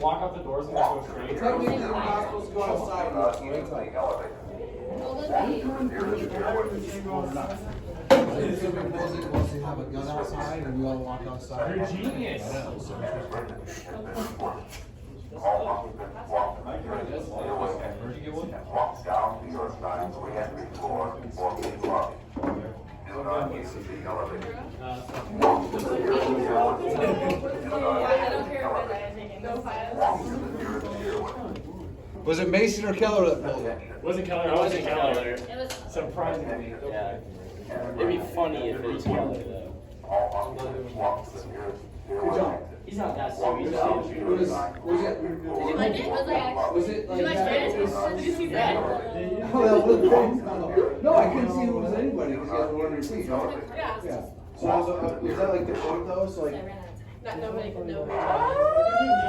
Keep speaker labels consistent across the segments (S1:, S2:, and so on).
S1: block out the doors and just go straight.
S2: Technically, we're not supposed to go outside. Once they have a gun outside and we all walk outside.
S1: You're a genius.
S3: Walk down to your side, we have before, or before. Do not use the elevator. Walk to the nearest stairway. Do not use the elevator. Walk to the nearest stairway.
S2: Was it Mason or Keller that pulled it?
S1: Wasn't Keller?
S4: It wasn't Keller.
S5: It was.
S1: Surprisingly.
S4: Yeah. It'd be funny if it was Keller though.
S3: All occupants walk to the nearest stairway.
S4: He's not that
S3: Walk
S4: serious.
S3: down to
S2: Was
S3: your
S2: it?
S3: side.
S2: Was it?
S5: Did you like it?
S2: Was it
S5: Did you like Fred? Did you see Fred?
S2: Oh, that was thing. No, I couldn't see who was anybody because you guys were on your feet.
S5: Yeah.
S2: Yeah. So was that like the point though? So like,
S5: Not nobody could know.
S4: Did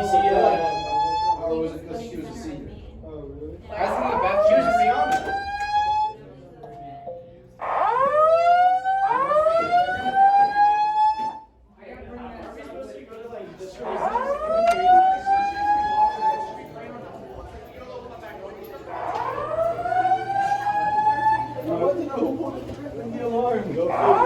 S4: you see
S2: or was it because she was a senior?
S4: I was thinking about she was Rihanna.
S2: I want to know who pulled the alarm.